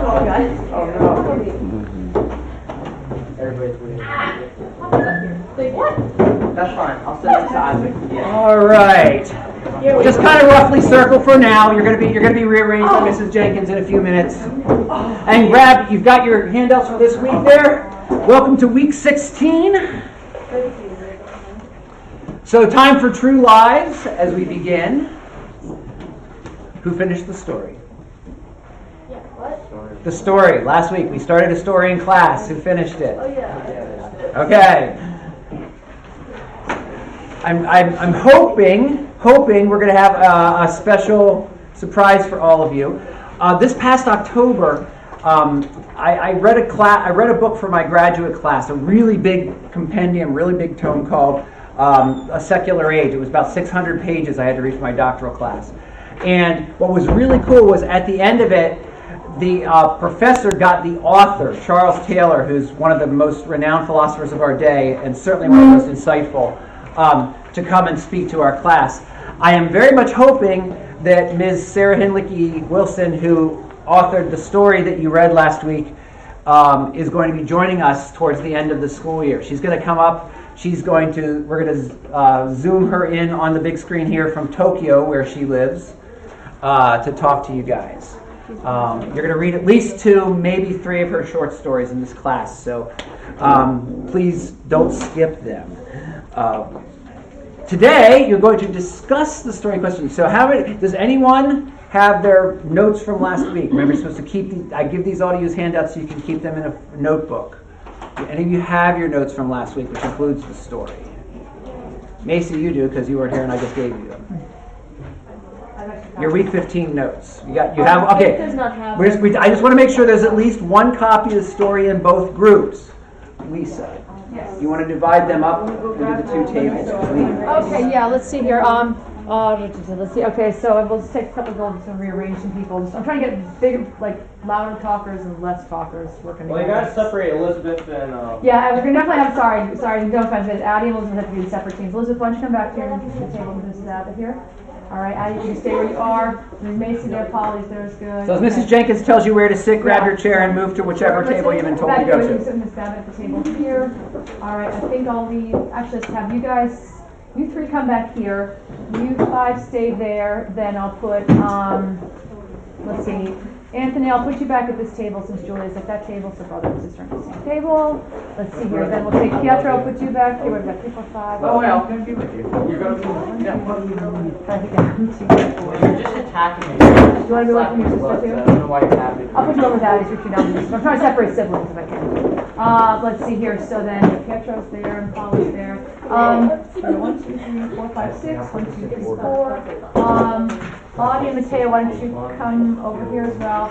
on, guys. Oh no. Everybody's waiting. What? That's fine. I'll send it to Isaac. Yeah. All right. Just kind of roughly circle for now. You're gonna be rearranged by Mrs. Jenkins in a few minutes. And grab. You've got your handouts for this week there. Welcome to week 16. So time for True Lies as we begin. Who finished the story? Yeah, what? The story. Last week we started a story in class. Who finished it? Oh, yeah. Okay. I'm hoping we're going to have a special surprise for all of you. This past October, I read a book for my graduate class, a really big compendium, really big tome called A Secular Age. It was about 600 pages I had to read for my doctoral class. And what was really cool was at the end of it, the professor got the author, Charles Taylor, who's one of the most renowned philosophers of our day and certainly one of the most insightful, to come and speak to our class. I am very much hoping that Ms. Sarah Hinlicky Wilson, who authored the story that you read last week, is going to be joining us towards the end of the school year. She's going to come up. We're going to zoom her in on the big screen here from Tokyo, where she lives, to talk to you guys. You're going to read at least 2, maybe 3 of her short stories in this class, so please don't skip them. Today, you're going to discuss the story question. So does anyone have their notes from last week? Remember, you're supposed to keep these. I give these all to you as handouts so you can keep them in a notebook. Do any of you have your notes from last week, which includes the story? Macy, you do, because you weren't here and I just gave you them. Your week 15 notes. You have. Okay. I just want to make sure there's at least one copy of the story in both groups. Lisa. Yes. You want to divide them up into the 2 tables, please? Okay, yeah, let's see here. Let's see. Okay, so we'll just take a couple of goals and rearrange some people. I'm trying to get big, louder talkers and less talkers working together. Well, you gotta separate Elizabeth and. Yeah, we're gonna definitely have. Sorry, no offense, but Addie and Elizabeth have to be separate teams. Elizabeth, why don't you come back here to the table and just out here? All right, Addie, you can stay where you are. There's Macy there, Polly's there is good. So as Mrs. Jenkins tells you where to sit, grab your chair and move to whichever table you've been told to go You to. sit Miss Babbitt at the table here. All right, I think I'll leave. Actually, let's have you guys. You 3 come back here. You 5 stay there. Then I'll put. Let's see. Anthony, I'll put you back at this table since Julia's at that table, so brother and sister at the same table. Let's see here. Then we'll take Pietro, put you back here. We've got 3, 4, 5. Oh, yeah, I'm gonna be with you. You're gonna be. Yeah. I think I'm 2, 4. You're just attacking me. Do you want to go with your sister too? I don't know why you're happy. I'll put you over that. Switch you down. I'm trying to separate siblings if I can. Let's see here. So then Pietro's there and Paula's there. 1, 2, 3, 4, 5, 6. 1, 2, 3, 4. Audie and Mateo, why don't you come over here as well?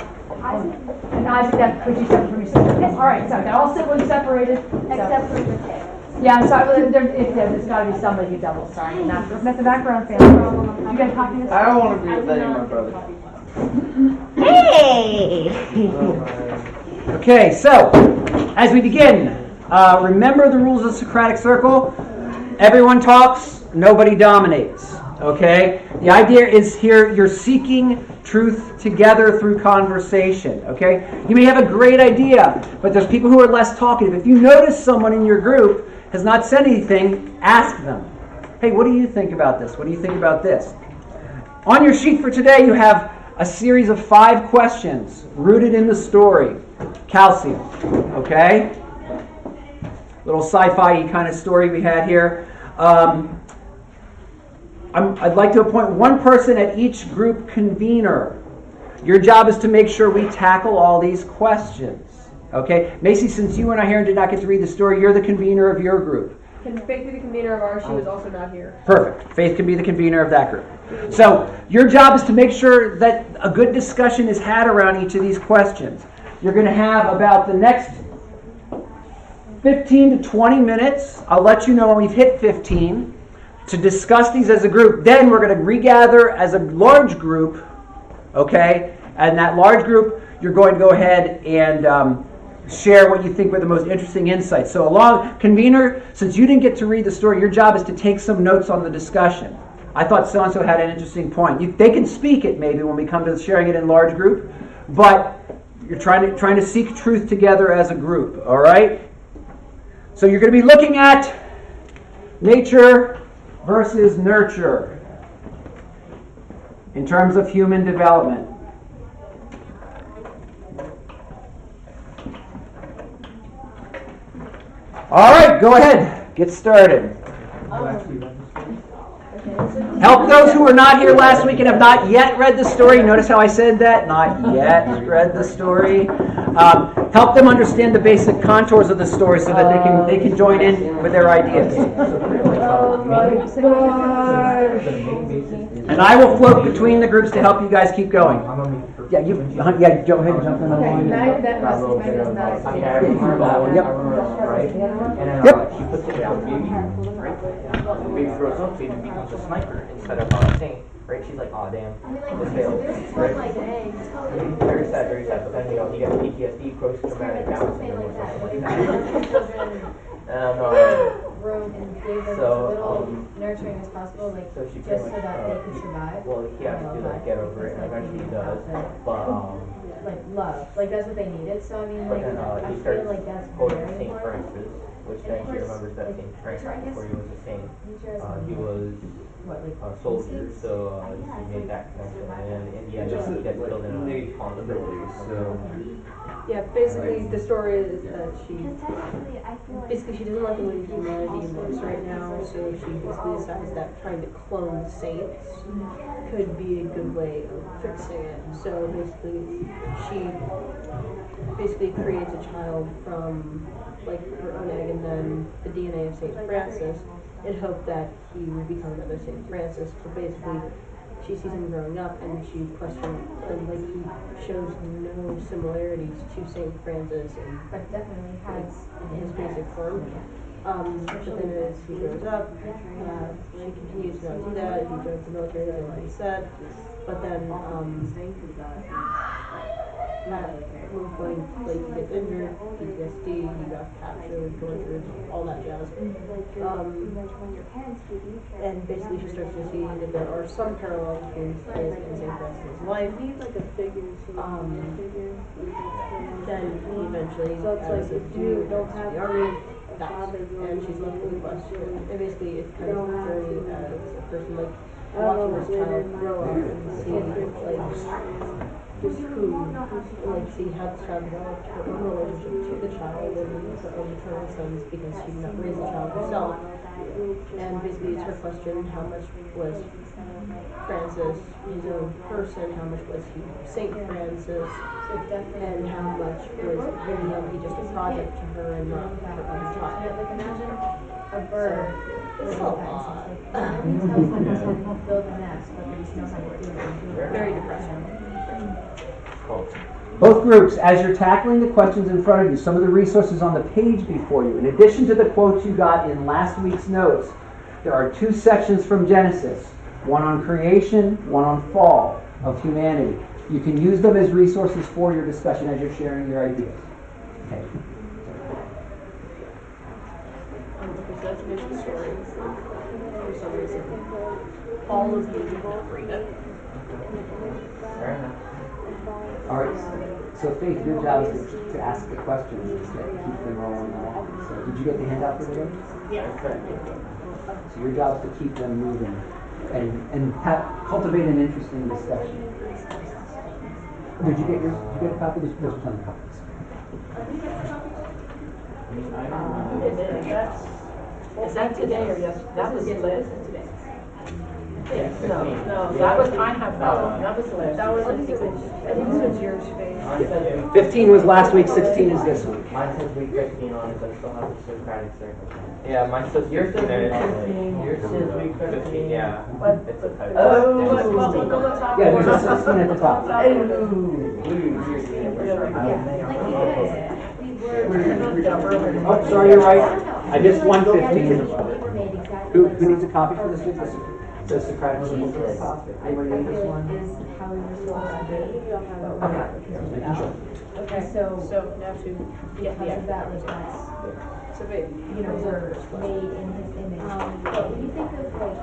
And Isaac, that put you separate from your sister. Yes. All right, so got all siblings separated. Except for Mateo. Yeah, sorry, there's got to be somebody who doubles. Sorry, not the background family. You guys copy this? I don't want to be with any of my brothers. Hey! Okay, so as we begin, remember the rules of the Socratic Circle. Everyone talks, nobody dominates. Okay? The idea is here you're seeking truth together through conversation. Okay? You may have a great idea, but there's people who are less talkative. If you notice someone in your group has not said anything, ask them. Hey, what do you think about this? What do you think about this? On your sheet for today, you have a series of 5 questions rooted in the story. Calcium. Okay? Little sci-fi kind of story we had here. I'd like to appoint one person at each group convener. Your job is to make sure we tackle all these questions. Okay? Macy, since you weren't here and did not get to read the story, you're the convener of your group. Can Faith be the convener of ours? She was also not here. Perfect. Faith can be the convener of that group. So your job is to make sure that a good discussion is had around each of these questions. You're going to have about the next 15 to 20 minutes. I'll let you know when we've hit 15 to discuss these as a group. Then we're going to regather as a large group, okay? And that large group, you're going to go ahead and share what you think were the most interesting insights. So convener, since you didn't get to read the story, your job is to take some notes on the discussion. I thought so-and-so had an interesting point. They can speak it maybe when we come to sharing it in large group, but You're trying to seek truth together as a group, all right? So you're going to be looking at nature versus nurture in terms of human development. All right, go ahead. Get started. Help those who were not here last week and have not yet read the story. Notice how I said that? Not yet read the story. Help them understand the basic contours of the story so that they can join in with their ideas. And I will float between the groups to help you guys keep going. Yeah, go ahead and jump in the line. Yep. Yep. She puts it down, baby grows up, baby becomes a sniper instead of a saint, right? She's like, oh damn, this failed, right? Very sad, but then, you know, he gets PTSD, post-traumatic Down syndrome or something like that. Room and gave them So, as little nurturing as possible, like so she just can, so that they could survive. well, he has to like get over it, and eventually he does, but Like love, like that's what they needed. So I mean, but like then I he feel starts like that's quoting very Saint important. Francis, which then she remembers that Saint Francis before he was a saint. He was What, like a soldier, so she made that connection, and then in the end, he gets killed in a possibility. So Yeah, basically the story is that she doesn't like the way humanity looks right now, so she basically decides that trying to clone saints could be a good way of fixing it. So basically she creates a child from like her own egg and then the DNA of Saint Francis in hope that he will become another Saint Francis. So basically she sees him growing up and she questions, and like he shows no similarities to Saint Francis and but definitely has his basic form. But then as he grows up, she continues to not do that. He joins the military, as already said. But then, at one point, like he gets injured, PTSD, he got captured, going through all that jazz. And basically, she starts to see that there are some parallels between his and St. Francis' life. Then he eventually, as a dude, goes to the army. And she's left with a question. And basically, it's kind of a journey as a person, like watching this child grow up and see, like, just see how this child developed her own relationship to the child and her own maternal sons because she did not raise the child herself. And basically, it's her question: how much was Francis his own person? How much was he Saint Francis? And how much was really he just a project to her and not her own child? like imagine a bird. It's a lot. Build a nest, but they just know how to do it. Very depressing. Both groups, as you're tackling the questions in front of you, some of the resources on the page before you, in addition to the quotes you got in last week's notes, there are 2 sections from Genesis, one on creation, one on fall of humanity. You can use them as resources for your discussion as you're sharing your ideas. Okay. So that's a basic story. For some reason, all of you did not read it. fair enough. All right. So Faith, your job is to ask the questions and keep them rolling along. So did you get the handout for today? Yeah. So your job is to keep them moving and cultivate an interesting discussion. Did you get a copy? There's plenty of copies. Is that today or yes? That was Liz. No, that was, I have that was Liz. That was, I think this was yours, Faith. 15 was last week, 16 is this week. Mine says week 15 on it, but it still has a Socratic circle. Yeah, mine says yours says week 15. Yours says week 15. Yeah. What? It's a typo. Yeah, there's a 16 at the top. Oh, sorry, you're right. I missed 115. Who needs a copy for this week? The Socratic circle at the top. Anybody need this one? Okay, so now to because of that, like that's, So babe, we're made in his image. But when you think of like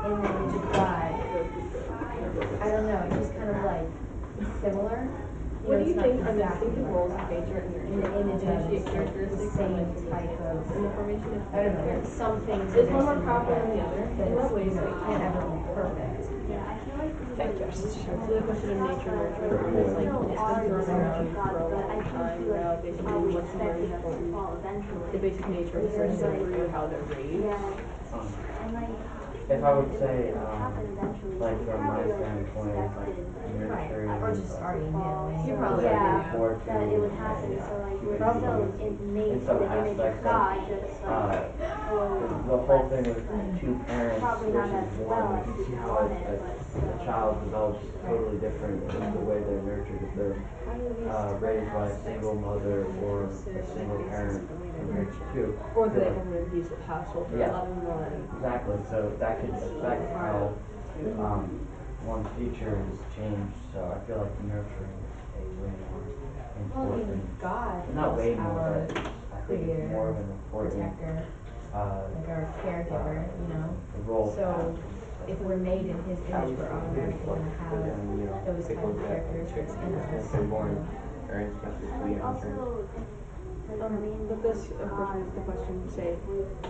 in the image of God, I don't know, it's just kind of like similar. What do you it's think not are the exactly distinctive like roles of that. nature and In the nurture? image Differentiate of characteristics the and same like type of, in the formation of I don't know, character? some things Is one more missing, powerful than the other? that In what it's, ways? it can't ever be perfect. So the question of nature and nurture is like it's been thrown around for a long time now. Basically, what's more important? The basic nature of the person or how they're raised. If I would say, like from my standpoint, like nurturing, Or just already knew. You probably Yeah. more to that it would happen, so like we're still innate in to some the image aspects of God, just like the whole thing with two parents probably not versus as well one, as you can see people how wanted, a but child develops totally different in the way they're nurtured if they're raised by a single mother or a single parent compared to two. Or they have an abusive household for Yeah. 11 months. Exactly, so that could affect how one's future is changed, so I feel like nurturing is a way more important. God Not way is more, our but I think it's more of an important protector, uh, like our caregiver, role. So if we're made in his image, we're automatically going to have those type of characteristics in us. But this, of course, is the question to say,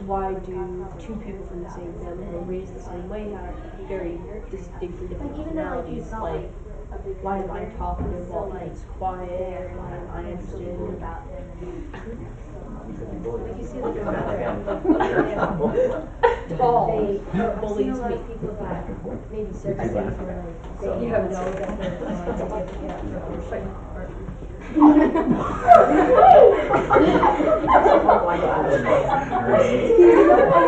why do two people from the same family who are raised the same way have very distinctly different personalities? Like, why am I talkative while he's quiet? Why am I interested in about him. Like you see like tall I've seen bullies a lot me? of people that maybe circumstances where like they You know haven't that seen they're going to get up for abortion or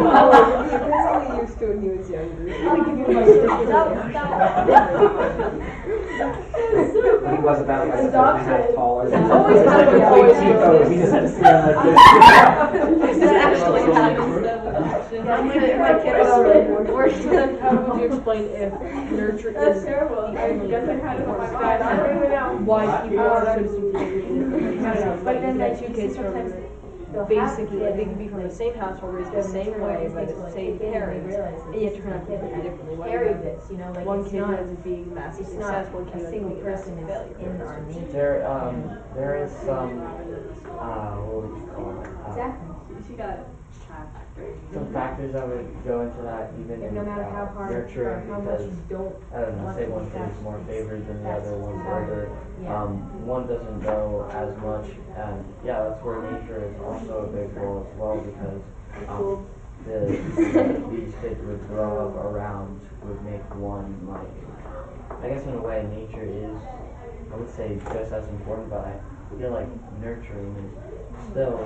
Apparently used to when he was younger. He was about like 7.5 taller. It's always happened. He Always goes, he just had to stand like this. This actually happens though with adoption. My kid was already born. So then how would you explain if nurture is terrible. the only why people are so distinctly different? But then like two kids from basically like they could be from the same household, raised the same way by the same parents, and yet turn out completely differently. Why do you carry have this, like one it's kid not, ends up being a massive it's success, not one kid a ends up single being a person massive is failure? in our nature. There is some, what would you call it? Exactly. She got Some factors that would go into that, even And in no matter how hard or nurturing, how much because you don't I don't know, want say to one be kid is more fast, favored than the that's other, one's hard. older. Yeah. One doesn't know as much, and yeah, that's where nature is also a big role as well, because these kids would grow up around would make one like, I guess in a way nature is, I would say just as important, but I feel like nurturing is still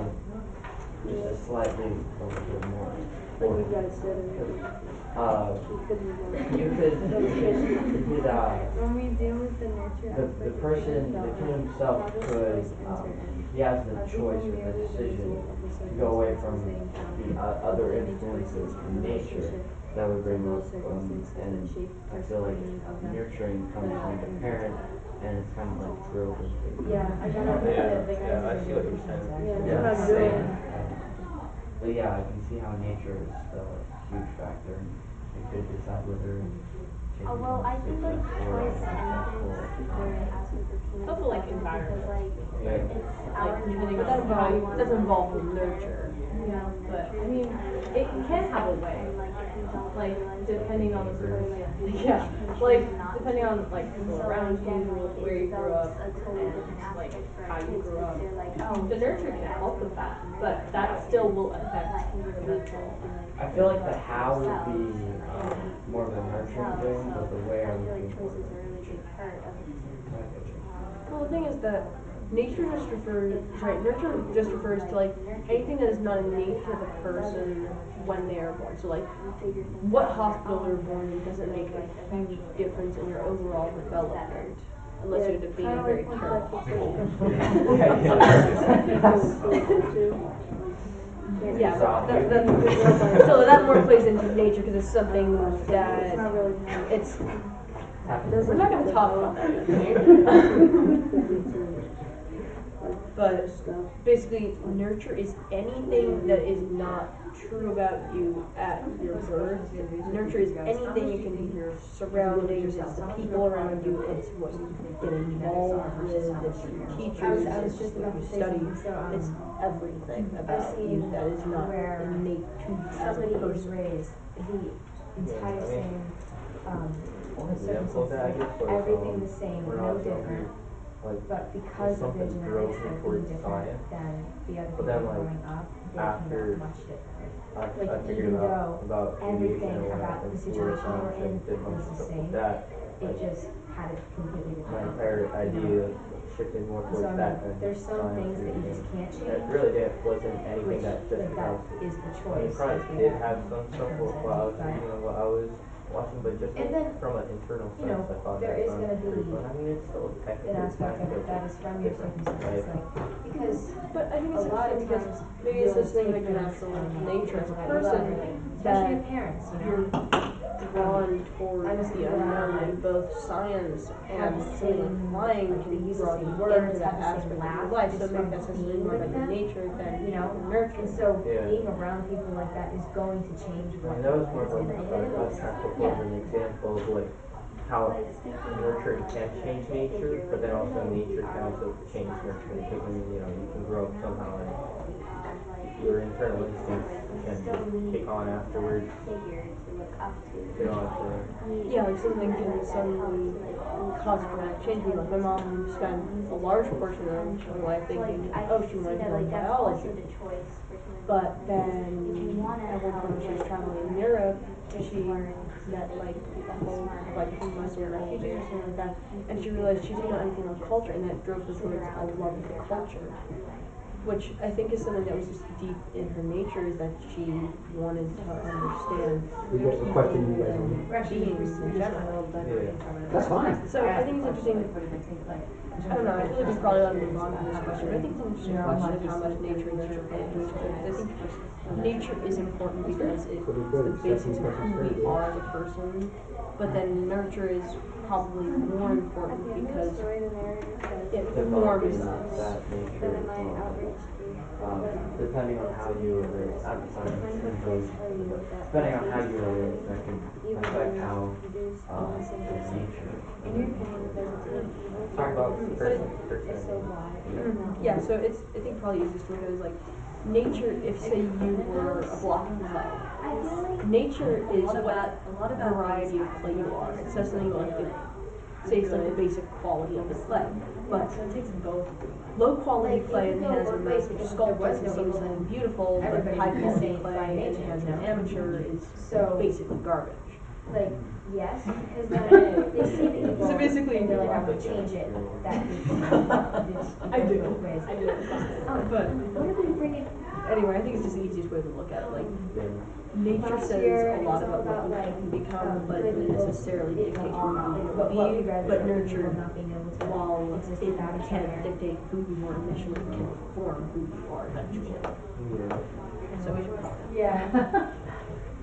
just a slightly a little bit more important. You could When we deal with the nurture the person, the kid himself could, he has the choice or the decision to go away from the other influences in nature that would bring up, and I feel like nurturing comes from the parent, and it's kind of like drilled into. Yeah, I got Yeah, I see what you're saying. Yeah. But yeah, I can see how nature is still a huge factor, and it could decide whether well, I think like choice It's also like environment. Yeah. Like depending on how it doesn't involve nurture. Yeah. But I mean, it can have a way. Like depending on the person. Yeah. Like depending on like people around you, where you grew up, and like how you grew up. The nurture can help with that, but that still will affect the nurture. I feel like the how would be more of a nurturing thing, but the way I would be more of a Well, the thing is that nurture just refers to like anything that is not innate to the person when they are born. So like what hospital you're born in doesn't make a huge difference in your overall development. Unless you end up being a very terrible hospital. Yeah, so that more plays into nature because it's something that it's. We're not going to talk about that. But basically, nurture is anything that is not true about you at your birth. Nurture is anything. It can be your surroundings, it's the people around you, it's what you get involved with, it's your teachers, it's what you study, it's everything about you that is not innate to you as a somebody is person. raised the entire same, The example that I give was, everything the same, when I no was younger, different. like, But because of their something drove genetics, me they're towards being different science. than the other But people then, like, growing up, they after came out much different. I Like, figured even out though about everything aviation and about the and situation fluid we're in science and was the stuff same, like that. it Like, just had a completely my different entire outcome, you idea know? shifted more So, towards I that mean, than there's some science things that you and just can't it change, really wasn't anything which, that just like, that because is the I mean, choice. Christ that we did have have some in stuff terms of while I was but, reading and what I was watching, but just And then, from an internal you know, sense, I thought there that is sounded gonna pretty be fun. I mean, it's still an technically aspect of it that is from your circumstances, like, because But I think a it's lot of interesting because times maybe it's this thing you'll like your take natural things from nature as a people that you person love, like, especially that your parents, you you're know? drawn towards the unknown in both science and something like flying can be drawn more into that aspect of your life. So maybe that's something more about your nature than You know, nurture. and so Yeah. being around people like that is going to change I what mean, that was more is of in a, it. I was trying to put forward an example of like how nurturing can change nature, but then also nature can also change nurturing. Because I mean, you know, you can grow up somehow and your internal instincts can take on afterwards. You don't have to. Yeah, like something can suddenly cause dramatic change. Like my mom spent a large portion of her life thinking, oh, she wanted to go into biology. But then at one point when she was traveling in Europe, she met like people like Muslim refugees or something like that, and she realized she didn't know anything about culture, and that drove her towards a love of culture. Which I think is something that was just deep in her nature, is that she wanted to understand people and beings in general. That's fine. So I think it's interesting. I don't know. I feel like we probably ought to move on from this question, but I think it's an interesting question of how much nature and nurture play into each other. Because I think nature is important because it's the basis of who we are as a person, but then nurture is probably more important because it forms us. That nature, depending on how you were raised, depending on how you were raised, that can affect how nature. Talk about person. Yeah, so it's I think probably easiest to look at it as like nature. If say you were a block of clay, nature is what variety of clay you are. It says something like say it's like the basic quality of the clay, but it takes both. Low quality clay and has a massive sculpture and seems something beautiful, but high quality clay and it has an amateur is basically garbage. Like, yes, because then they see the evil, So basically, and they're like, I'm gonna change it, that I do. ways. But What if we bring it? anyway, I think it's just the easiest way to look at it. Like nature Last says year, a lot it's all about what about, you can like, become, but it good doesn't people, necessarily it's dictate all who about, you like, will what we be. read But about nurture, people not being able to while exist it without each can't other. dictate who you are initially, can form who you are eventually. So we should probably. Yeah.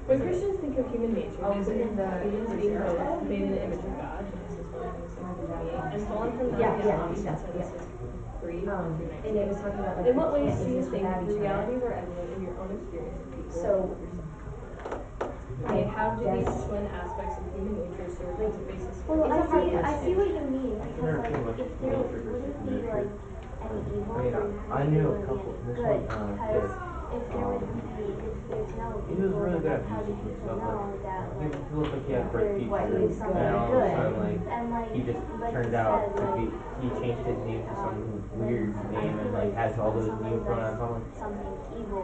When Christians think of human nature, they think of humans being both made in the image of God, Genesis 1:26-28, and fallen from that reality, Genesis 3:1-19. And it was talking about like. In what we ways can't do you exist think without the each other. realities are evident in your own experience of people So, and of yourself? Okay, how do these twin aspects of human nature serve as a basis for Well, I see what nature? you mean, because like, if there wouldn't be like any evil, there I knew a couple, wouldn't be this any one, good, kid, because if there would be, if there's no he was evil, really good then at how do music and people stuff, know like, that he like, looked like he had great there features, is and something then all of a good, sudden, like, and like, he just like turned you out said, to be, like, he changed his name to some weird I name feel and like has all those new pronouns. I'm like, something evil,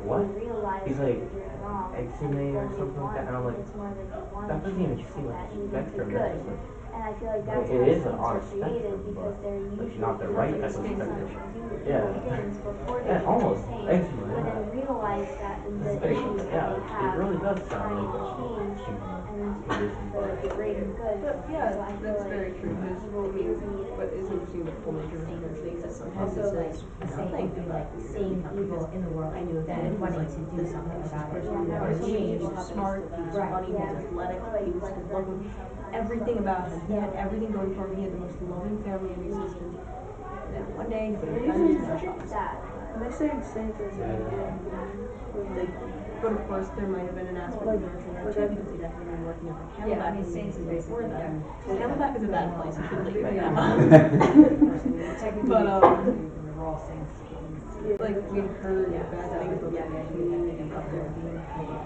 what? you realize He's that like, you're wrong, Exume or but something like that, and I'm like, it's more like you want that to doesn't even change seem from like that a evil to spectrum, good. that's just like, And I feel like that's it how is things on are a created, spectrum, because they're but usually not the right type of some spectrum. evil Yeah. things before they Yeah, do almost things, eczema, but yeah. then realize that the It's issues that yeah, they it have really does trying sound to like change and condition, for the greater good. But yeah, So I feel that's like very true. Because evil I mean, is needed. what is interesting about full nature versus nurture is that sometimes Also, it like, says the same nothing would be about like who you're seeing becoming. evil in the world, I knew a then kid who was wanting like, to do this something is about it. person Yeah, or no, change. he He was smart, he was Right, funny, he was yeah. athletic, he was good looking. Everything about him. He had everything going for him. He had the most loving family in existence. And one day he put his gun in the shops. They say same thing. But of course, there might have been an aspect of nurture there too, because he definitely been working at the Camelback. I mean, Saints is before basically that. them. Camelback is a bad place, you should leave it. Technically, But, we're all Saints. like, we've heard bad things about the community and about their being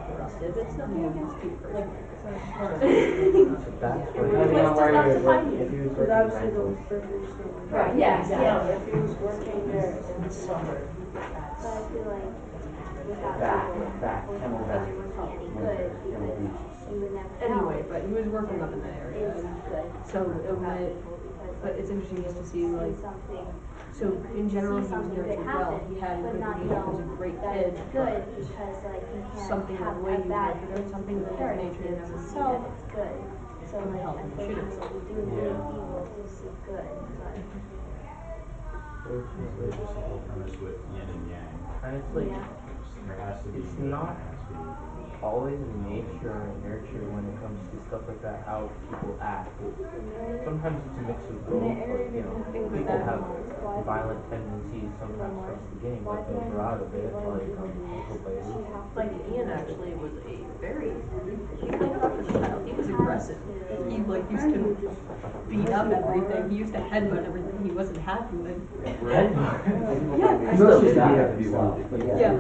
corrupted. It's nothing against you personally. That's what, I mean, why are you working, if he was Because working obviously rental. those burgers things. Right, yeah. If he was working there in the summer. But I feel like without Back, people, Camelback, it wouldn't be any good because you would never Anyway, know but he was working up in that it's area. good. So it might, but it's interesting just to see, like, Something, so in general, he was something nurtured could well. happen, He had but good not behavior, he was a know great that kid. it's good because like you can't Something have the way a he was bad nurtured, thing something that his parent nature and never see saw. that it's good. So Can like help him shoot himself. unfortunately we do need evil to see good, but There's just a whole premise with yin and yang. And it's like, yeah. There has to be. it's not there has to be. always nature and nurture when it comes to stuff like that, how people act. Sometimes it's a mix of both, like, you know, people have violent tendencies sometimes from the beginning, but they grow out of it, like, people play. Like Ian actually was a very, he kind of after the child, he was aggressive. He like used to beat up everything, he used to headbutt everything he wasn't happy with. Yeah, Mostly you have to be one. yeah,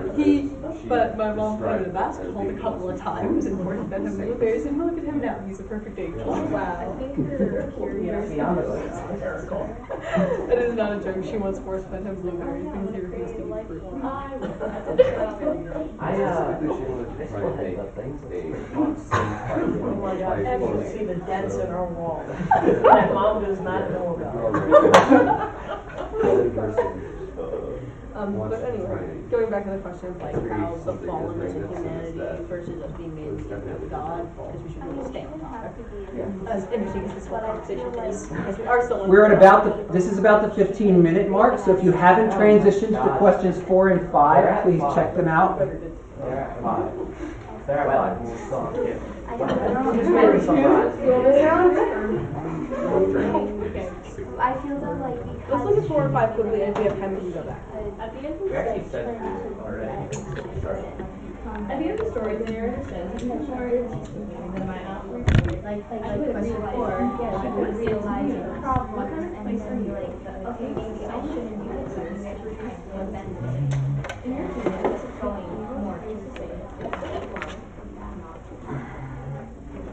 but my mom played him in basketball a couple of times and forced fed him blueberries, and look at him now, he's a perfect angel. Wow. I think her curious. Hysterical. It is not a joke, she once force fed him blueberries because he refused to eat fruit. I still headbutt things. Oh my God, have you seen the dents in our wall? That mom does not know about. But anyway, going back to the question of like how the fallenness of humanity versus us being made in the image of God, because we should really stay on topic. That's interesting because this whole conversation is, because we are still on. We're at about this is about the 15-minute mark, so if you haven't transitioned to questions 4 and 5, please check them out. They're at 5. They're at 5. We're still on kid. Just maybe summarize. I feel though like because Let's look at 4 and 5 quickly, and if we have time, we can go back. At the end of We actually said this already. Sorry. At the end of the story, the narrator says, "In the story, that my aunt reported, like I would question realize, 4, yeah, she I would would realize realize the problem what kind of and place then are be you like, okay, maybe I shouldn't do this because I prevented it. in your opinion, Going more to the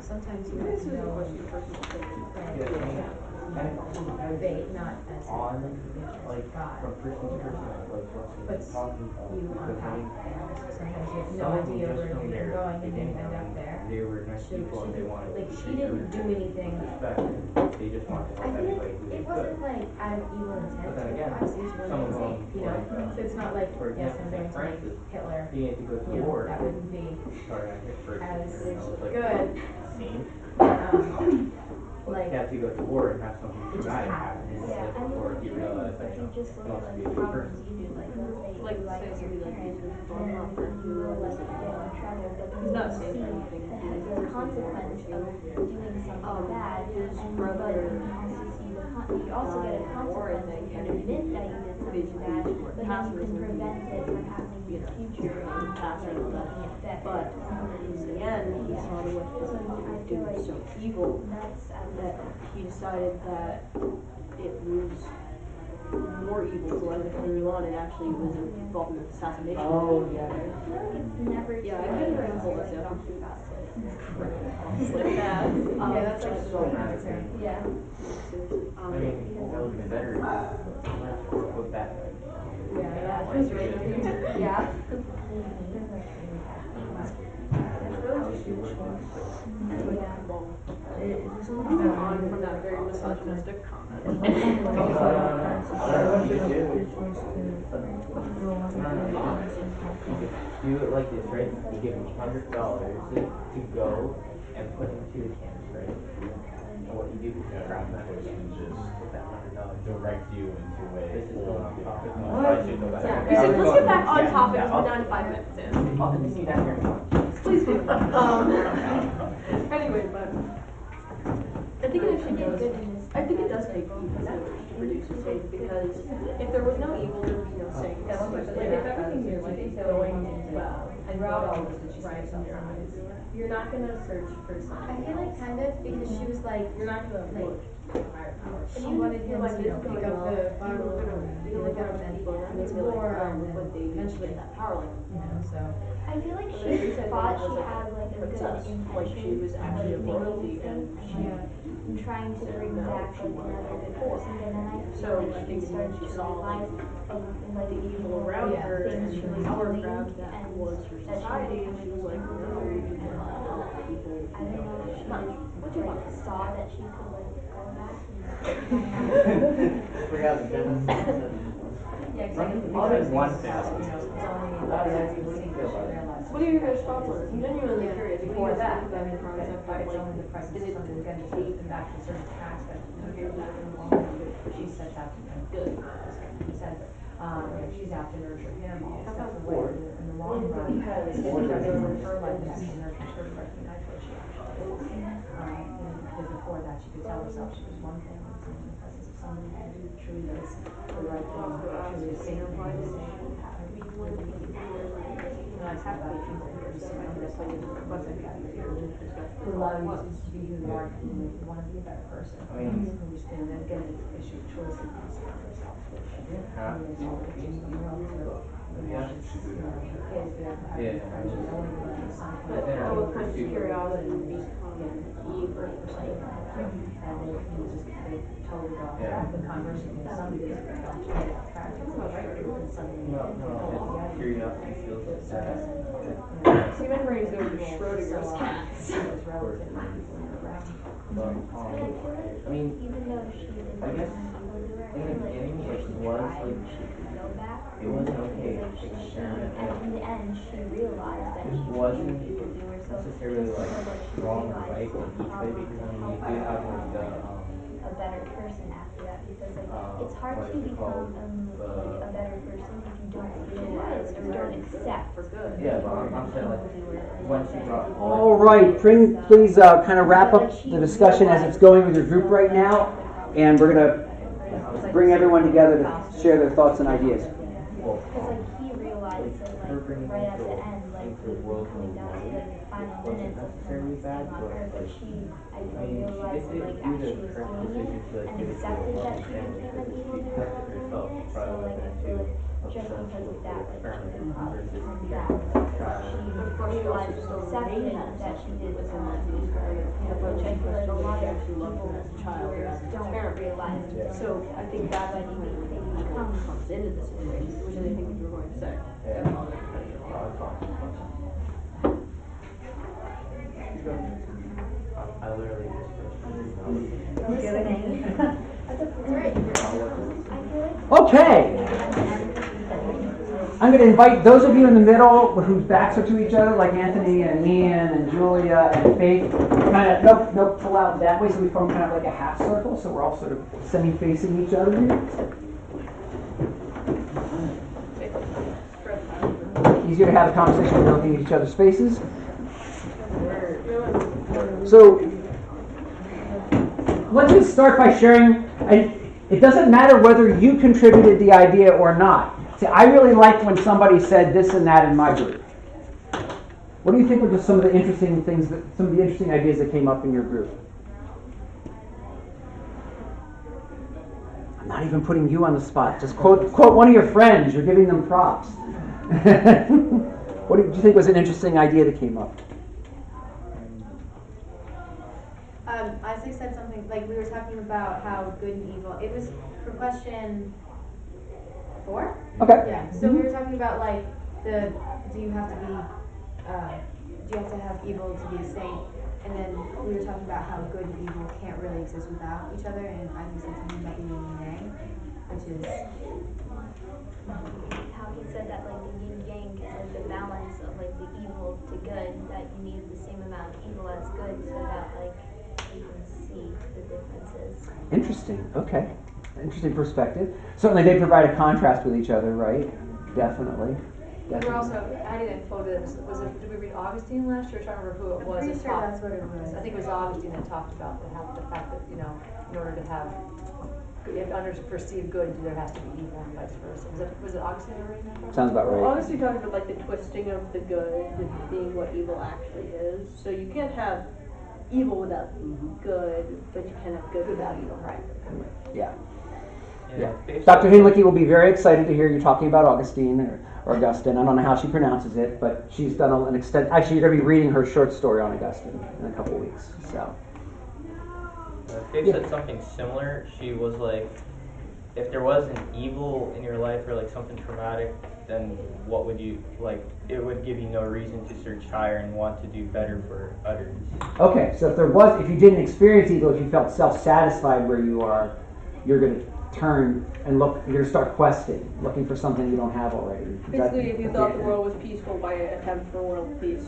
Sometimes you have to know they not as On, like, from person to person, like, but what's talking you because I mean, sometimes you have no some of them idea just where from you're their going and you beginning, end I up mean, there. they were nice people and they wanted Like to she treat you didn't do with anything. respect. They just wanted to I help think everybody who they it could. wasn't like out of evil intent. But then again, Obviously it's some really of them, insane, you know. like, So it's not like for yes, example, I'm going to Francis, make Hitler. he had to go to You the know, war. that wouldn't be Sorry, I hit first. as It was like good. scene. Like He had to go to war and have something it just traumatic happened. happen in his Yeah, life I mean, before he if realized that, you just he look wants to at be a like good problems person. you do, like let's say Like, you like say your somebody like parents Jesus and falling off then the you hill, like go and travel, but then He's you not see saying anything. the consequence of doing something bad, his and brother but you also see you also get a consequence if you admit that you did something bad, but then you can prevent it from happening in the future and passing all that. making it better. But in the end, he saw the way So I feel doing like so evil that's that he decided that it was more evil to let it continue on, and actually was involved in an assassination. Oh, yeah. I feel like it's never Yeah, I too couldn't late even to hold like this up. talk about Like that. Yeah, that's like So mad at me. yeah. I mean, that would be better if you put that. Yeah, that was really yeah. On from that very misogynistic comment. Do it like this, right? You give him $100 to go and put into the camps, right? And what you do is you grab that with that $100. Direct you into a. This is going on topic. I should go back. Yeah, let's get back on topic, because we're down to 5 minutes in. I'll continue down here in a moment. Please do. Anyway, but I think it actually did goes. good in this I think it does make evil reduce to sin, because if there was no evil, there would be no sin. Like if everything is like going well and throughout right in your eyes, you're not gonna search for something. I feel like kind of because she was like, You're not gonna look for higher power. she wanted him to, you know, pick up the Bible and be like, and it's war, and then eventually that power, like, you know, so. I feel like she thought she had like a good princess, like she was actually a royalty, and and trying to bring back like another good person, but then I feel so I like think she started she to saw realize like the evil around Yeah. her, and things she she was was power doing grab that and was her that society, she and she was like, no, you cannot help people. I don't know if she What do you want? saw that she could like go back Forgot the business. Yeah, because All in one fast. What are your guys' thoughts on it? I'm genuinely curious. Before What do you that, think I about mean, the concept of it's like, only the presence is of it something again, just hate? an actual certain task that she sets out to do. Good. She's out to nurture him all steps away in the long run. Because her life has to nurture her to recognize what she actually is. Because before that, she could tell herself she was one thing, and in the presence of somebody who truly does the right thing, who truly is safe and who is who allow you to be who you are, who want to be a better person. I mean, Who's, and then again, it's an issue of choice and around herself. Yeah. But I would kind of curiosity would be Eve or like, And they totally got track, but conversely, somebody was got track, and suddenly. No, curiosity feels like that. human brains go to Schrodinger's cats. But, I mean, even though she didn't I guess in the beginning it was like, go back. it wasn't okay to experiment And with. in the end, she realized that It she wasn't could do herself necessarily like wrong or right in each way, because I mean, you do have like the, a better person after that, because like it's hard what to is it called? become like a better person if you don't realize or don't accept Yeah, but I'm saying like, when she brought. All right, please kind of wrap up the discussion as it's going with your group right now, and we're going to bring everyone together to share their thoughts and ideas. Well, because like he realized that like right at the end, like coming down to like the final minutes of her necessarily bad, staying on but Earth, like, like she I mean, realized she that did like do as she the was correct doing decision it to like and give it to a accepted that loving she family, became an because evil she doing protected it, herself so rather like I than feel to like just because of that, like she could probably versus come fear. back. She realized and accepted that she did something which I feel like a lot of people don't realize. So I think that's why he comes into the situation, which I think you were going to say. I literally just Listening. That's great. Okay. I'm going to invite those of you in the middle whose backs are to each other, like Anthony and Ian and Julia and Faith, kind of pull out that way so we form kind of like a half circle, so we're all sort of semi-facing each other here. Easier to have a conversation when you're looking at each other's faces. So let's just start by sharing. It doesn't matter whether you contributed the idea or not. See, I really liked when somebody said this and that in my group. What do you think were just some of the interesting things, some of the interesting ideas that came up in your group? I'm not even putting you on the spot. Just quote one of your friends. You're giving them props. What do you think was an interesting idea that came up? Isaac said something, like we were talking about how good and evil. It was for question 4? Okay. Yeah. So we were talking about like do you have to have evil to be a saint? And then we were talking about how good and evil can't really exist without each other, and Isaac said something about the yin and yang, which is How he said that like the yin yang is like the balance of like the evil to good, that you need the same amount of evil as good so that like you can see the differences. Interesting. Okay. Interesting perspective. Certainly they provide a contrast with each other, right? Definitely. We were also adding info to this. Did we read Augustine last year? I don't remember who it was. I'm pretty that sure talked- that's what it was. I think it was Augustine that talked about the fact that, in order to have, you have to perceive good, there has to be evil and vice versa. Was it Augustine that read that? Sounds about right. Honestly, talking about like the twisting of the good and being what evil actually is. So you can't have evil without good, but you can have good without evil, right? Yeah. Yeah. Dr. Hinlicky will be very excited to hear you talking about Augustine or Augustine. I don't know how she pronounces it, but she's done an extent. Actually, you're going to be reading her short story on Augustine in a couple weeks. So. Faith said something similar. She was like, if there was an evil in your life or like something traumatic, then what would you, like, it would give you no reason to search higher and want to do better for others. Okay, so if you didn't experience evil, if you felt self-satisfied where you are, you're going to turn and look, you're going to start questing, looking for something you don't have already. Basically, if you thought the world was peaceful, why attempt for world peace?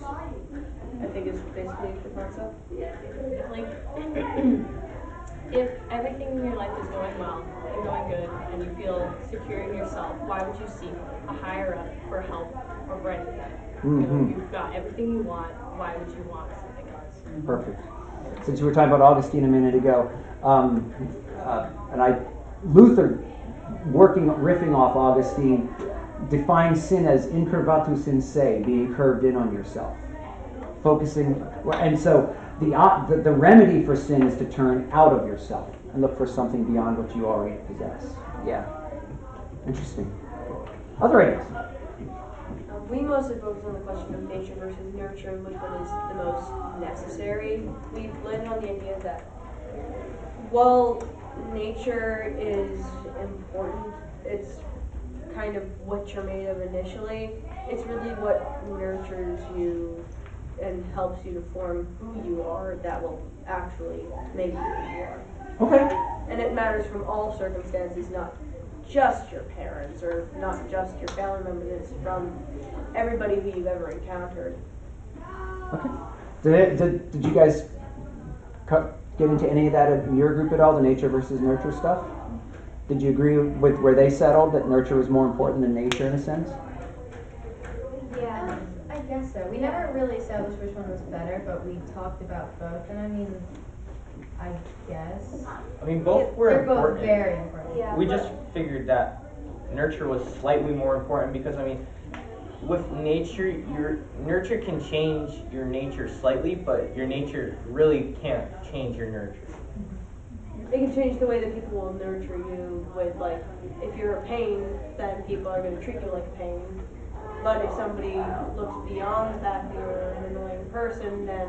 I think is basically the concept. Like, if everything in your life is going well and going good and you feel secure in yourself, why would you seek a higher up for help or for anything? You've got everything you want, why would you want something else? Perfect. Since we were talking about Augustine a minute ago, Luther, riffing off Augustine, defines sin as incurvatus in se, being curved in on yourself. Focusing, and so the remedy for sin is to turn out of yourself and look for something beyond what you already possess. Yeah. Interesting. Other ideas? We mostly focus on the question of nature versus nurture and which one is the most necessary. We've landed on the idea that while nature is important, it's kind of what you're made of initially. It's really what nurtures you and helps you to form who you are that will actually make you who you are. Okay. And it matters from all circumstances, not just your parents or not just your family members. It's from everybody who you've ever encountered. Okay. Did you guys get into any of that in your group at all, the nature versus nurture stuff? Did you agree with where they settled, that nurture was more important than nature in a sense? Yeah, I guess so. We never really established which one was better, but we talked about both, and I mean, I guess. I mean, both were They're important. both very important. Yeah. We just figured that nurture was slightly more important because, I mean, with nature, your nurture can change your nature slightly, but your nature really can't change your nurture. It can change the way that people will nurture you with, like, if you're a pain, then people are going to treat you like a pain. But if somebody looks beyond the fact that you're an annoying person, then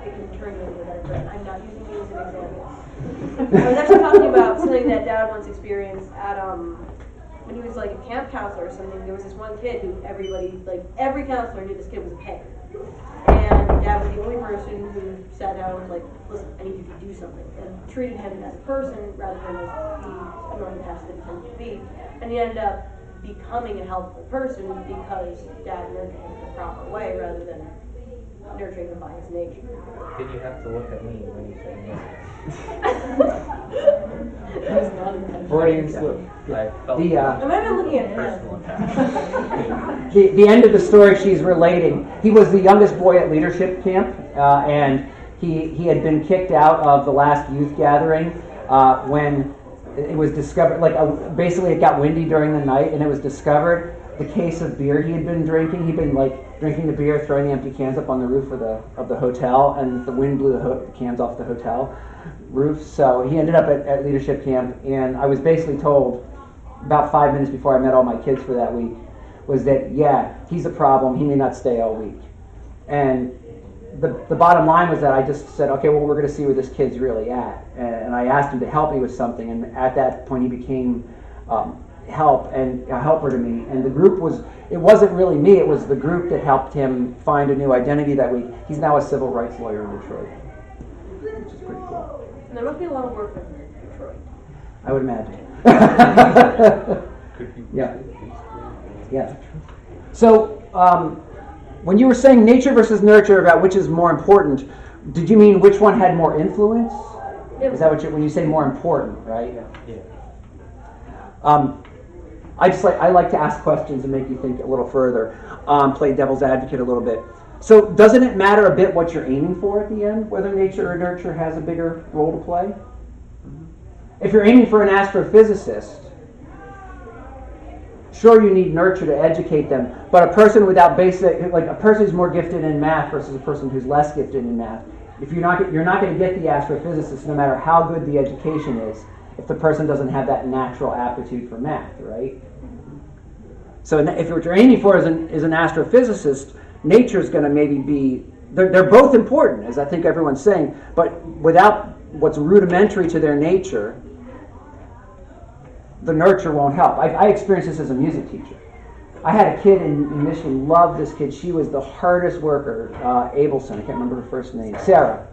it can turn you into a better person. I'm not using you as an example. I was actually talking about something that Dad once experienced at, when he was like a camp counselor or something. There was this one kid who every counselor knew this kid was a pain. And Dad was the only person who sat down and was like, listen, I need you to do something. And treated him as a person rather than as the annoying pest that he tended to be. And he ended up becoming a helpful person because Dad nurtured him in the proper way rather than nurturing him by his nature. Did you have to look at me when you said no? That was not intentional. Freudian slip. I felt The, I might have been looking at him. personal attack. the end of the story she's relating, he was the youngest boy at leadership camp, and he had been kicked out of the last youth gathering when it was discovered, basically it got windy during the night, and it was discovered the case of beer he had been drinking. He'd been drinking the beer, throwing the empty cans up on the roof of the hotel, and the wind blew the cans off the hotel roof. So he ended up at leadership camp, and I was basically told about 5 minutes before I met all my kids for that week was that, yeah, he's a problem. He may not stay all week. And the bottom line was that I just said, okay, well, we're going to see where this kid's really at. And I asked him to help me with something, and at that point he became a helper to me. And the group it wasn't really me, it was the group that helped him find a new identity that week. He's now a civil rights lawyer in Detroit, which is pretty cool. And there must be a lot of work in Detroit. I would imagine. Yeah. Yeah. So, when you were saying nature versus nurture about which is more important, did you mean which one had more influence? Is that when you say more important, right? Yeah. I like to ask questions and make you think a little further, play devil's advocate a little bit. So doesn't it matter a bit what you're aiming for at the end, whether nature or nurture has a bigger role to play? If you're aiming for an astrophysicist, sure you need nurture to educate them, but a person without basic, like a person who's more gifted in math versus a person who's less gifted in math, if you're not going to get the astrophysicist no matter how good the education is, if the person doesn't have that natural aptitude for math, right? So if what you're aiming for is an astrophysicist, nature is going to maybe be, they're both important, as I think everyone's saying, but without what's rudimentary to their nature, the nurture won't help. I experienced this as a music teacher. I had a kid in Michigan, loved this kid. She was the hardest worker, Abelson, I can't remember her first name, Sarah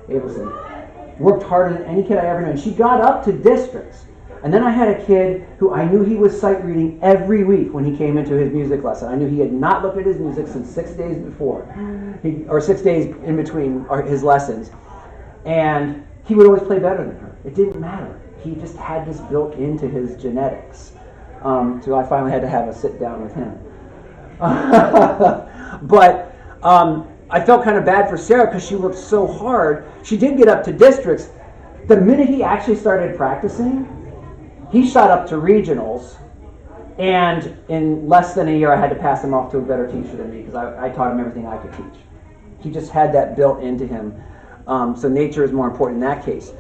Abelson. Worked harder than any kid I ever knew, and she got up to districts. And then I had a kid who I knew he was sight reading every week when he came into his music lesson. I knew he had not looked at his music since 6 days before, or 6 days in between his lessons. And he would always play better than her. It didn't matter. He just had this built into his genetics. So I finally had to have a sit down with him. But I felt kind of bad for Sarah because she worked so hard. She did get up to districts. The minute he actually started practicing, he shot up to regionals, and in less than a year I had to pass him off to a better teacher than me because I taught him everything I could teach. He just had that built into him. So nature is more important in that case.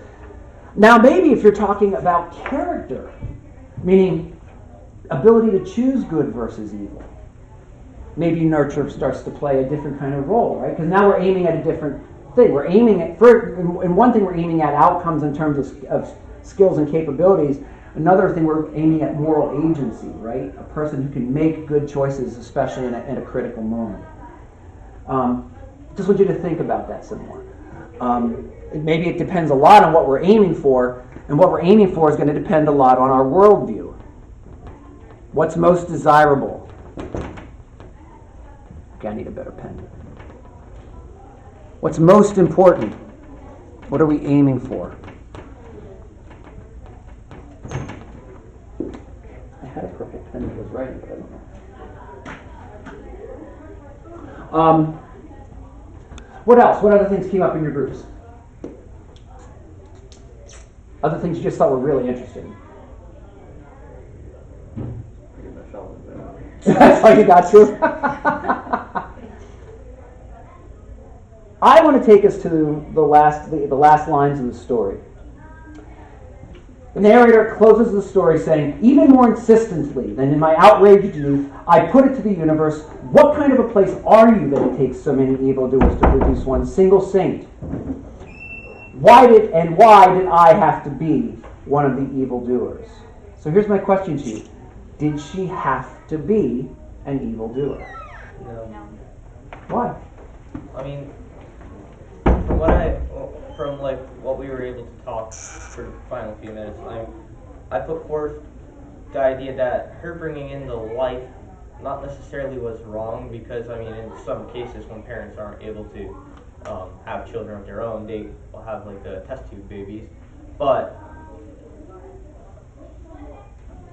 Now maybe if you're talking about character, meaning ability to choose good versus evil, maybe nurture starts to play a different kind of role, right? Because now we're aiming at a different thing. We're aiming at, in one thing we're aiming at outcomes in terms of skills and capabilities. Another thing we're aiming at moral agency, right? A person who can make good choices, especially in a critical moment. Just want you to think about that some more. Maybe it depends a lot on what we're aiming for, and what we're aiming for is going to depend a lot on our worldview. What's most desirable? Okay, I need a better pen. What's most important? What are we aiming for? I had a perfect pen that was writing, but I don't know. What else? What other things came up in your groups? Other things you just thought were really interesting. That's all you got to. I want to take us to the last lines of the story. The narrator closes the story saying, "Even more insistently than in my outraged youth, I put it to the universe, what kind of a place are you that it takes so many evildoers to produce one single saint? Why did I have to be one of the evildoers?" So here's my question to you. Did she have to be an evildoer? No. Why? I mean, from what we were able to talk for the final few minutes, I put forth the idea that her bringing in the life not necessarily was wrong, because I mean, in some cases when parents aren't able to have children of their own, they will have the test tube babies, but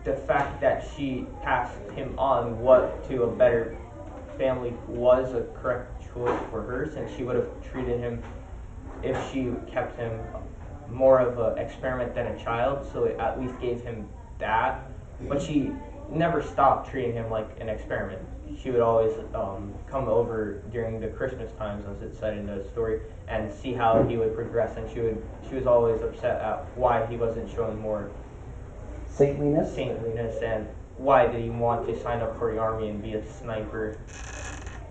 the fact that she passed him on to a better family was a correct choice for her, since she would have treated him, if she kept him, more of an experiment than a child, so it at least gave him that. But she never stopped treating him like an experiment. She would always come over during the Christmas times, as it said in the story, and see how he would progress, and she was always upset at why he wasn't showing more saintliness, and why did he want to sign up for the army and be a sniper,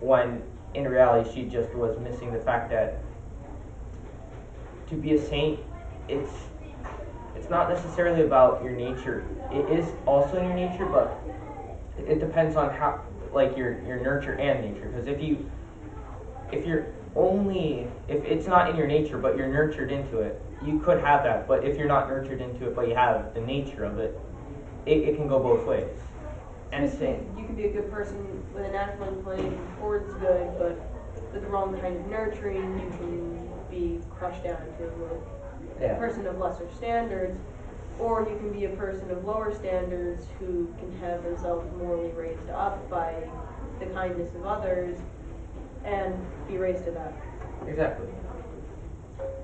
when in reality she just was missing the fact that to be a saint, it's not necessarily about your nature. It is also in your nature, but it depends on how, your nurture and nature. Because if it's not in your nature but you're nurtured into it, you could have that. But if you're not nurtured into it but you have the nature of it, it can go both ways. And you can be a good person with a natural inclination towards good, but with the wrong kind of nurturing, you can be crushed down into a person of lesser standards Or you can be a person of lower standards who can have themselves morally raised up by the kindness of others and be raised to that. Exactly.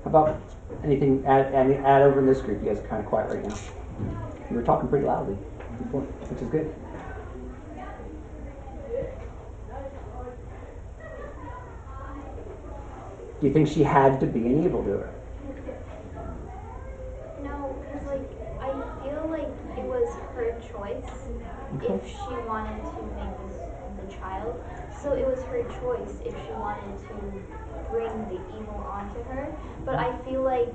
How about anything add over in this group? You guys are kind of quiet right now. You were talking pretty loudly before, which is good. Do you think she had to be an evildoer? No, because like I feel like it was her choice if she wanted to make this the child. So it was her choice if she wanted to bring the evil onto her. But I feel like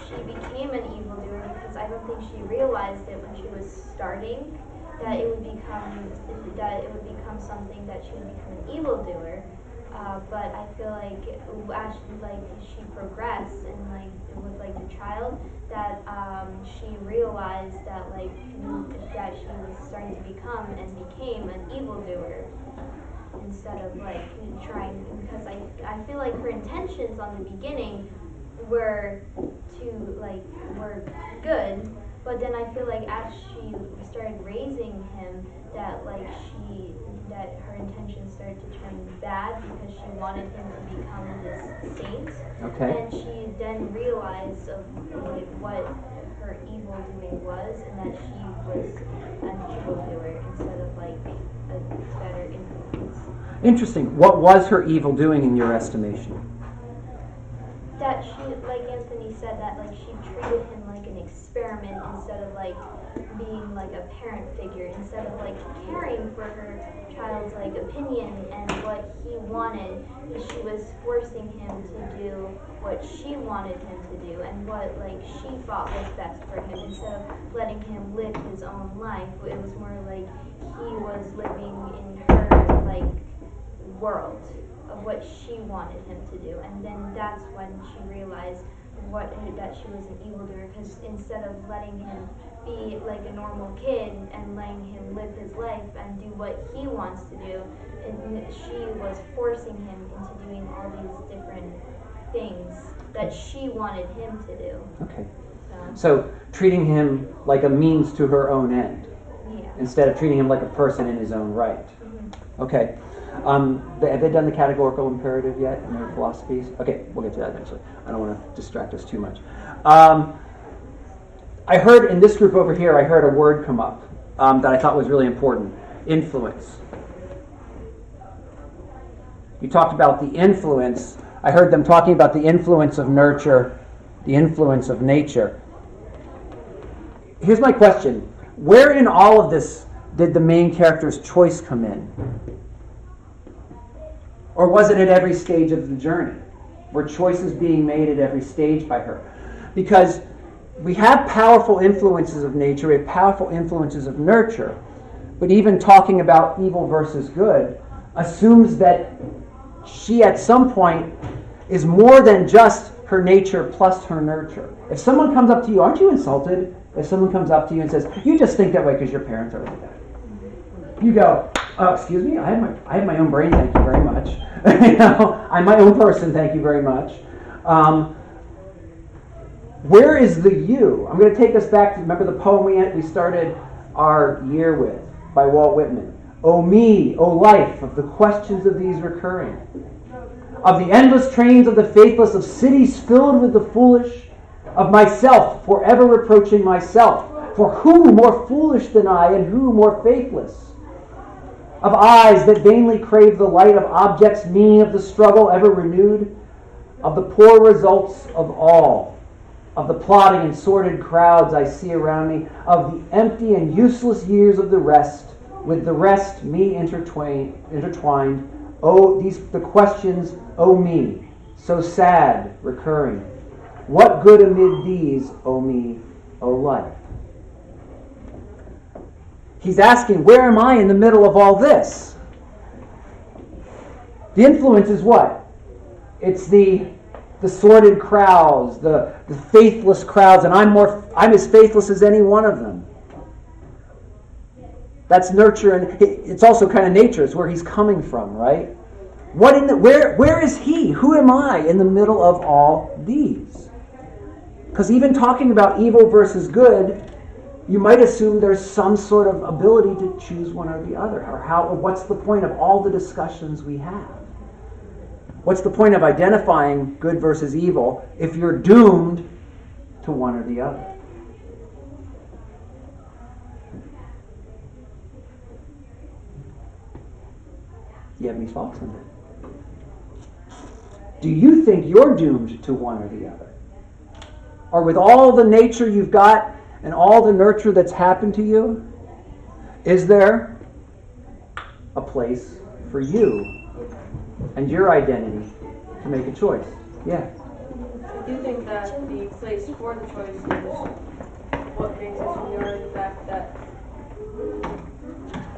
she became an evildoer because I don't think she realized it when she was starting that it would become something that she would become an evildoer. But I feel like as she progressed and with the child, that she realized that that she was starting to become and became an evildoer instead of trying, because I feel like her intentions on the beginning were were good, but then I feel like as she started raising him that her intentions started to turn bad because she wanted him to become this saint. Okay. And she then realized of what her evil doing was, and that she was an evildoer instead of a better influence. Interesting. What was her evil doing in your estimation? That she, like Anthony said, that she treated him like an experiment instead of being a parent figure, instead of caring for her child's opinion and what he wanted. She was forcing him to do what she wanted him to do and what she thought was best for him, instead of letting him live his own life. It was more like he was living in her world of what she wanted him to do, and then that's when she realized that she was an evildoer, because instead of letting him be a normal kid and letting him live his life and do what he wants to do, and she was forcing him into doing all these different things that she wanted him to do. Okay. So treating him like a means to her own end, instead of treating him like a person in his own right. Mm-hmm. Okay. Have they done the categorical imperative yet in their philosophies? Okay, we'll get to that eventually. I don't want to distract us too much. I heard in this group over here, I heard a word come up that I thought was really important. Influence. You talked about the influence. I heard them talking about the influence of nurture, the influence of nature. Here's my question. Where in all of this did the main character's choice come in? Or was it at every stage of the journey? Were choices being made at every stage by her? Because we have powerful influences of nature, we have powerful influences of nurture, but even talking about evil versus good assumes that she at some point is more than just her nature plus her nurture. If someone comes up to you, aren't you insulted if someone comes up to you and says, you just think that way because your parents are like that? You go, excuse me, I have my own brain, thank you very much. I'm my own person, thank you very much. Where is the you? I'm going to take us back to, remember the poem we started our year with by Walt Whitman. O me, O life, of the questions of these recurring, of the endless trains of the faithless, of cities filled with the foolish, of myself forever reproaching myself, for who more foolish than I, and who more faithless? Of eyes that vainly crave the light, of objects mean, of the struggle ever renewed, of the poor results of all, of the plotting and sordid crowds I see around me, of the empty and useless years of the rest, with the rest me intertwined. Oh, the questions, oh me, so sad, recurring. What good amid these, oh me, oh life? He's asking, where am I in the middle of all this? The influence is what? It's the sordid crowds, the faithless crowds, and I'm as faithless as any one of them. That's nurture, and it's also kind of nature. It's where he's coming from, right? Where is he? Who am I in the middle of all these? Because even talking about evil versus good you might assume there's some sort of ability to choose one or the other. Or what's the point of all the discussions we have? What's the point of identifying good versus evil if you're doomed to one or the other? Do you have any thoughts on that? Do you think you're doomed to one or the other? Or with all the nature you've got and all the nurture that's happened to you, is there a place for you and your identity to make a choice? Yeah. I do think that the place for the choice is what makes us who we are, the fact that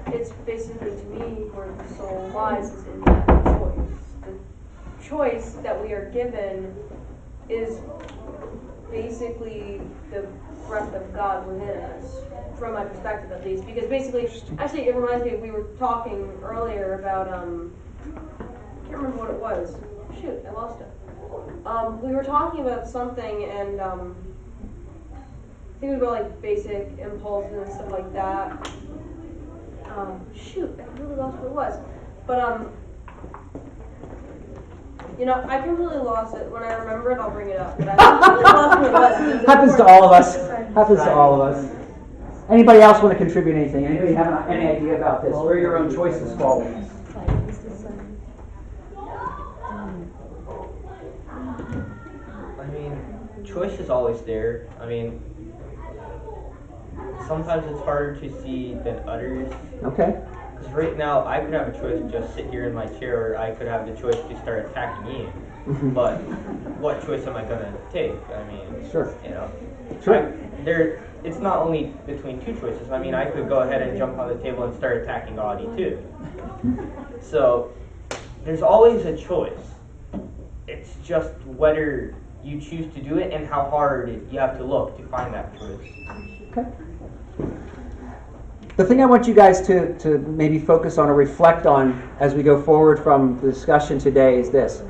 it's basically, to me, where the soul lies is in that choice. The choice that we are given is basically the breath of God within us, from my perspective at least. Because basically, actually it reminds me, we were talking earlier about, I can't remember what it was. Shoot, I lost it. We were talking about something, and I think it was about like basic impulses and stuff like that. Shoot, I really lost what it was. But you know, I completely lost it. When I remember it, I'll bring it up. But I completely lost what it was. Happens to all of us. Happens to all of us. Anybody else want to contribute anything? Anybody have any idea about this? Where your own choices fall in this? I mean, choice is always there. I mean, sometimes it's harder to see than others. Okay. Because right now, I could have a choice to just sit here in my chair, or I could have the choice to start attacking you. But what choice am I going to take? I mean, sure. You know, sure. It's not only between two choices. I mean, I could go ahead and jump on the table and start attacking Audie too. So, there's always a choice. It's just whether you choose to do it and how hard you have to look to find that choice. Okay. The thing I want you guys to maybe focus on or reflect on as we go forward from the discussion today is this.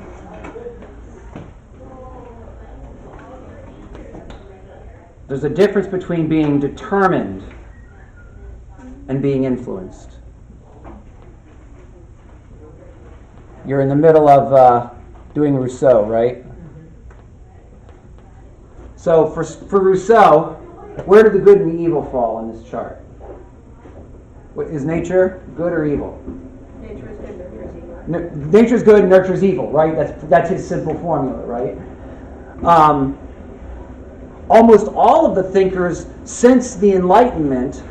There's a difference between being determined and being influenced. You're in the middle of doing Rousseau, right? So for Rousseau, where do the good and the evil fall in this chart? Is nature good or evil? Nature is good, nurture is evil. Nature is good, nurture is evil, right? That's his simple formula, right? Almost all of the thinkers since the Enlightenment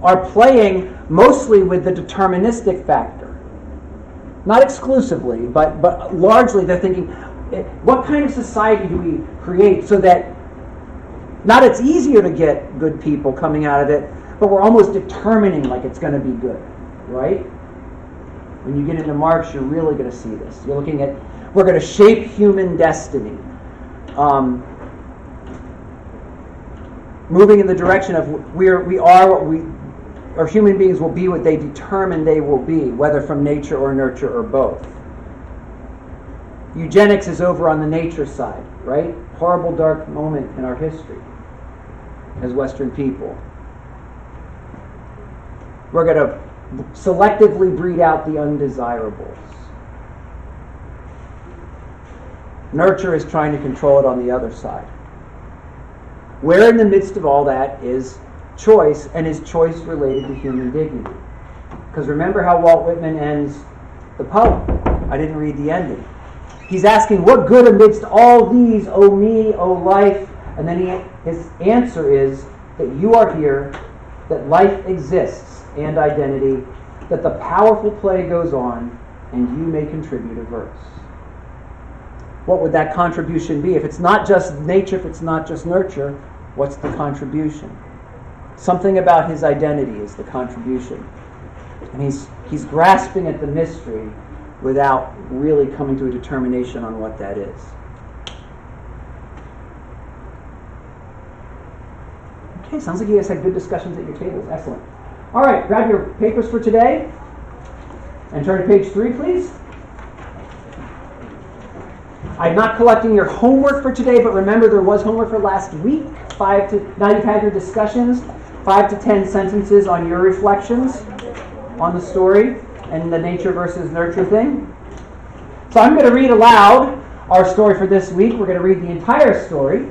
are playing mostly with the deterministic factor. Not exclusively, but largely they're thinking, what kind of society do we create so that not it's easier to get good people coming out of it, but we're almost determining like it's going to be good, right? When you get into Marx, you're really going to see this. You're looking at, we're going to shape human destiny. Moving in the direction of we are what we, or human beings will be what they determine they will be, whether from nature or nurture or both. Eugenics is over on the nature side, right? Horrible dark moment in our history as Western people. We're going to selectively breed out the undesirables. Nurture is trying to control it on the other side. Where in the midst of all that is choice, and is choice related to human dignity? Because remember how Walt Whitman ends the poem. I didn't read the ending. He's asking, what good amidst all these, O me, O life? And then his answer is that you are here, that life exists and identity, that the powerful play goes on, and you may contribute a verse. What would that contribution be? If it's not just nature, if it's not just nurture, what's the contribution? Something about his identity is the contribution. And he's grasping at the mystery without really coming to a determination on what that is. Okay, sounds like you guys had good discussions at your tables. Excellent. All right, grab your papers for today and turn to page 3, please. I'm not collecting your homework for today, but remember there was homework for last week. Now you've had your discussions. 5 to 10 sentences on your reflections on the story and the nature versus nurture thing. So I'm going to read aloud our story for this week. We're going to read the entire story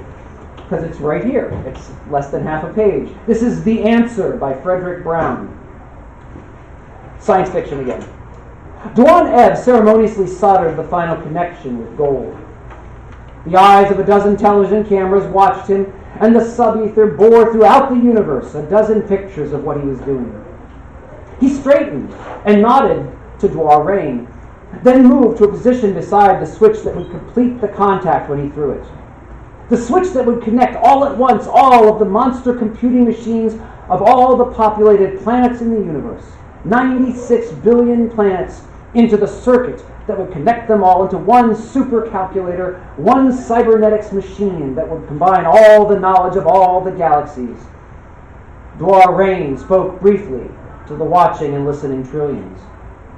because it's right here. It's less than half a page. This is The Answer by Frederick Brown. Science fiction again. Dwan Ev ceremoniously soldered the final connection with gold. The eyes of a dozen television cameras watched him, and the sub-ether bore throughout the universe a dozen pictures of what he was doing. He straightened and nodded to Dwar Rain, then moved to a position beside the switch that would complete the contact when he threw it. The switch that would connect all at once all of the monster computing machines of all the populated planets in the universe, 96 billion planets, into the circuit that would connect them all into one supercalculator, one cybernetics machine that would combine all the knowledge of all the galaxies. Dwar Rain spoke briefly to the watching and listening trillions.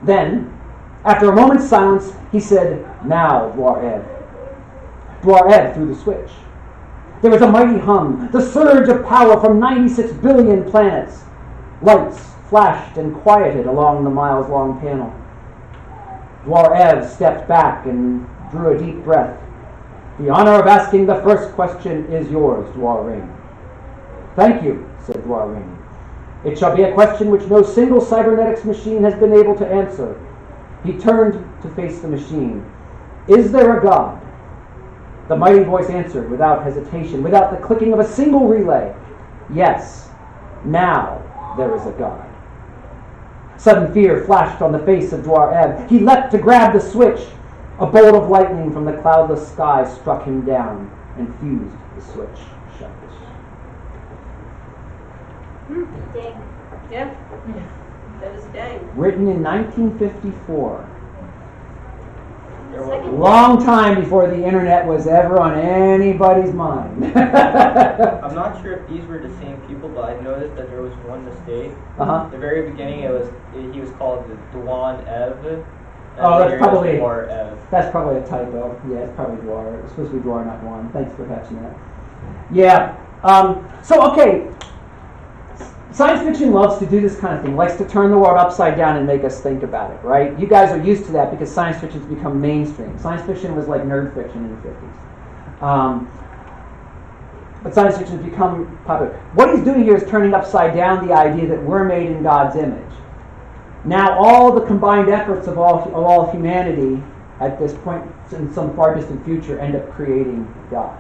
Then, after a moment's silence, he said, "Now, Dwar Ev." Dwar Ev threw the switch. There was a mighty hum, the surge of power from 96 billion planets. Lights flashed and quieted along the miles-long panel. Dwar Ev stepped back and drew a deep breath. "The honor of asking the first question is yours, Dwar Rain." "Thank you," said Dwar Rain. "It shall be a question which no single cybernetics machine has been able to answer." He turned to face the machine. "Is there a God?" The mighty voice answered without hesitation, without the clicking of a single relay. "Yes, now there is a God." Sudden fear flashed on the face of Dwar Ev. He leapt to grab the switch. A bolt of lightning from the cloudless sky struck him down and fused the switch shut. Dang. Yeah. That is dang. Written in 1954. Second. Long time before the internet was ever on anybody's mind. I'm not sure if these were the same people, but I noticed that there was one mistake. Uh-huh. At the very beginning, he was called Dwan Ev. And Oh, that's later it was probably Dwar Ev. That's probably a typo. Yeah, it's probably Dwar. It's supposed to be Dwar, not Dwan. Thanks for catching that. Yeah. Okay. Science fiction loves to do this kind of thing, likes to turn the world upside down and make us think about it, right? You guys are used to that because science fiction's become mainstream. Science fiction was like nerd fiction in the 50s. But science fiction has become popular. What he's doing here is turning upside down the idea that we're made in God's image. Now all the combined efforts of all humanity at this point in some far distant future end up creating God.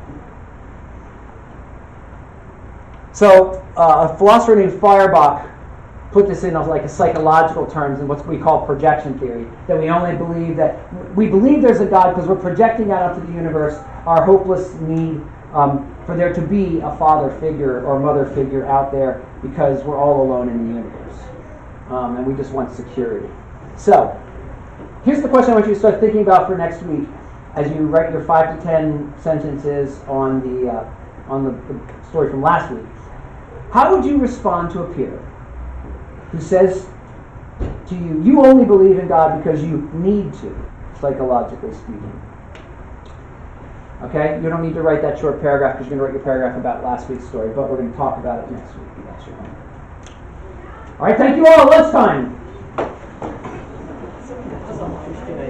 So a philosopher named Feuerbach put this in like a psychological terms in what we call projection theory, that we believe there's a God because we're projecting out into the universe our hopeless need for there to be a father figure or mother figure out there because we're all alone in the universe. And we just want security. So, here's the question I want you to start thinking about for next week as you write your 5 to 10 sentences on the story from last week. How would you respond to a peer who says to you, you only believe in God because you need to, psychologically speaking? Okay? You don't need to write that short paragraph because you're going to write your paragraph about last week's story, but we're going to talk about it next week. That's your homework. All right, thank you all. Lunchtime.